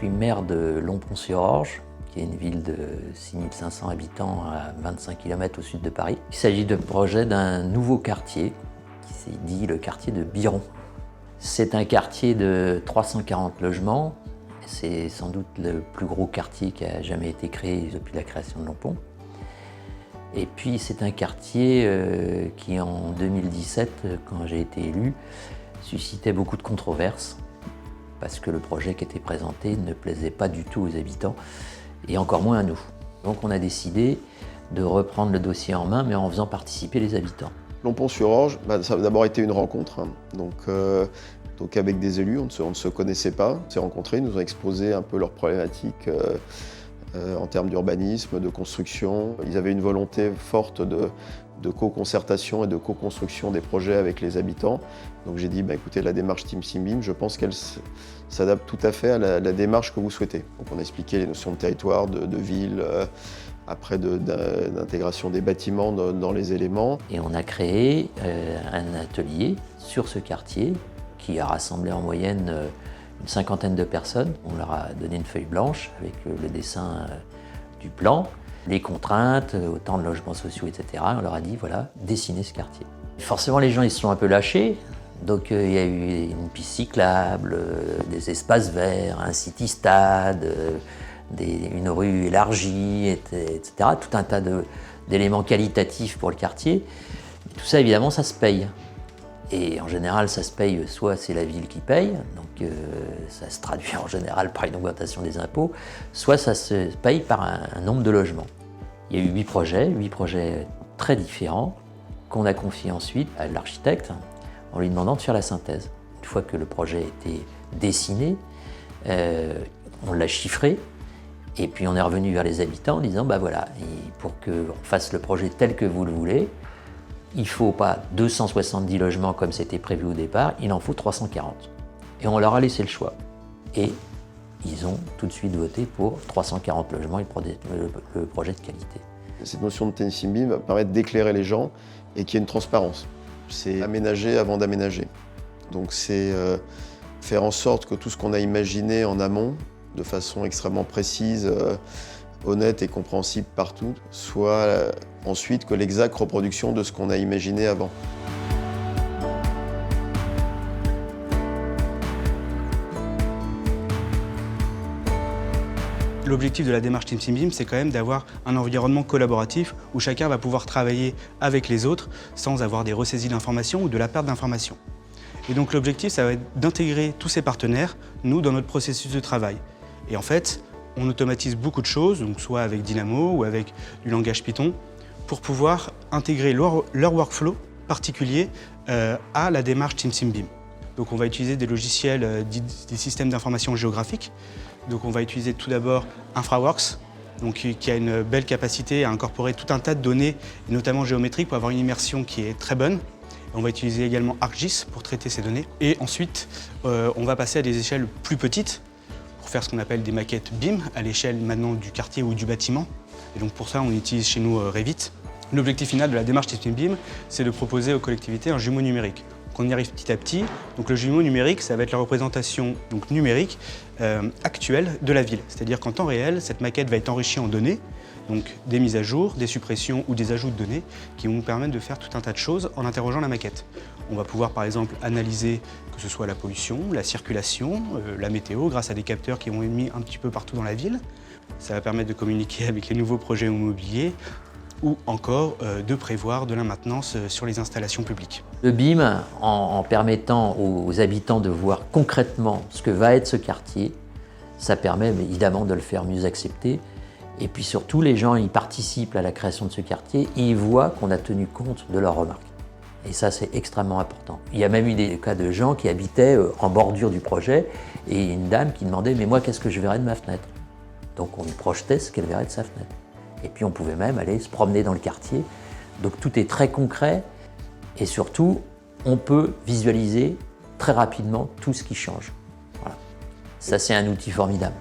suis maire de Longpont-sur-Orge, qui est une ville de 6500 habitants à 25 km au sud de Paris. Il s'agit de projet d'un nouveau quartier, qui s'est dit le quartier de Biron. C'est un quartier de 340 logements. C'est sans doute le plus gros quartier qui a jamais été créé depuis la création de Longpont. Et puis c'est un quartier qui en 2017, quand j'ai été élu, suscitait beaucoup de controverses parce que le projet qui était présenté ne plaisait pas du tout aux habitants et encore moins à nous. Donc on a décidé de reprendre le dossier en main mais en faisant participer les habitants. Longpont-sur-Orge, ça a d'abord été une rencontre, donc avec des élus, on ne se connaissait pas, on s'est rencontrés, ils nous ont exposé un peu leurs problématiques en termes d'urbanisme, de construction. Ils avaient une volonté forte de co-concertation et de co-construction des projets avec les habitants. Donc j'ai dit, écoutez, la démarche Team Simbim, je pense qu'elle s'adapte tout à fait à la démarche que vous souhaitez. Donc on a expliqué les notions de territoire, de ville, après d'intégration des bâtiments dans les éléments. Et on a créé un atelier sur ce quartier qui a rassemblé en moyenne une cinquantaine de personnes. On leur a donné une feuille blanche avec le dessin du plan, les contraintes, autant de logements sociaux, etc. On leur a dit, voilà, dessinez ce quartier. Forcément, les gens ils se sont un peu lâchés. Donc il y a eu une piste cyclable, des espaces verts, un city-stade, une rue élargie, etc. Tout un tas d'éléments qualitatifs pour le quartier. Et tout ça, évidemment, ça se paye. Et en général, ça se paye, soit c'est la ville qui paye, donc ça se traduit en général par une augmentation des impôts, soit ça se paye par un nombre de logements. Il y a eu 8 projets très différents, qu'on a confiés ensuite à l'architecte en lui demandant de faire la synthèse. Une fois que le projet était dessiné, on l'a chiffré, et puis on est revenu vers les habitants en disant, voilà, pour qu'on fasse le projet tel que vous le voulez, il ne faut pas 270 logements comme c'était prévu au départ, il en faut 340. Et on leur a laissé le choix. Et ils ont tout de suite voté pour 340 logements et le projet de qualité. Cette notion de Team Simbim va permettre d'éclairer les gens et qu'il y ait une transparence. C'est aménager avant d'aménager. Donc c'est faire en sorte que tout ce qu'on a imaginé en amont, de façon extrêmement précise, honnête et compréhensible partout, soit ensuite que l'exacte reproduction de ce qu'on a imaginé avant. L'objectif de la démarche Team Simbim, c'est quand même d'avoir un environnement collaboratif où chacun va pouvoir travailler avec les autres sans avoir des ressaisies d'informations ou de la perte d'informations. Et donc l'objectif, ça va être d'intégrer tous ces partenaires, nous, dans notre processus de travail. Et en fait, on automatise beaucoup de choses, donc soit avec Dynamo ou avec du langage Python, pour pouvoir intégrer leur workflow particulier à la démarche Team Simbim. Donc on va utiliser des logiciels, des systèmes d'information géographiques. Donc on va utiliser tout d'abord InfraWorks, donc qui a une belle capacité à incorporer tout un tas de données, notamment géométriques, pour avoir une immersion qui est très bonne. On va utiliser également ArcGIS pour traiter ces données. Et ensuite, on va passer à des échelles plus petites, pour faire ce qu'on appelle des maquettes BIM, à l'échelle maintenant du quartier ou du bâtiment. Et donc pour ça, on utilise chez nous Revit. L'objectif final de la démarche Team BIM, c'est de proposer aux collectivités un jumeau numérique. Donc on y arrive petit à petit. Donc le jumeau numérique, ça va être la représentation numérique actuelle de la ville. C'est-à-dire qu'en temps réel, cette maquette va être enrichie en données, donc des mises à jour, des suppressions ou des ajouts de données qui vont nous permettre de faire tout un tas de choses en interrogeant la maquette. On va pouvoir par exemple analyser que ce soit la pollution, la circulation, la météo grâce à des capteurs qui vont être mis un petit peu partout dans la ville. Ça va permettre de communiquer avec les nouveaux projets immobiliers ou encore de prévoir de la maintenance sur les installations publiques. Le BIM, en permettant aux habitants de voir concrètement ce que va être ce quartier, ça permet évidemment de le faire mieux accepter. Et puis surtout, les gens ils participent à la création de ce quartier et ils voient qu'on a tenu compte de leurs remarques. Et ça, c'est extrêmement important. Il y a même eu des cas de gens qui habitaient en bordure du projet et une dame qui demandait « mais moi, qu'est-ce que je verrais de ma fenêtre ?» Donc on lui projetait ce qu'elle verrait de sa fenêtre. Et puis on pouvait même aller se promener dans le quartier. Donc tout est très concret et surtout, on peut visualiser très rapidement tout ce qui change. Voilà. Ça, c'est un outil formidable.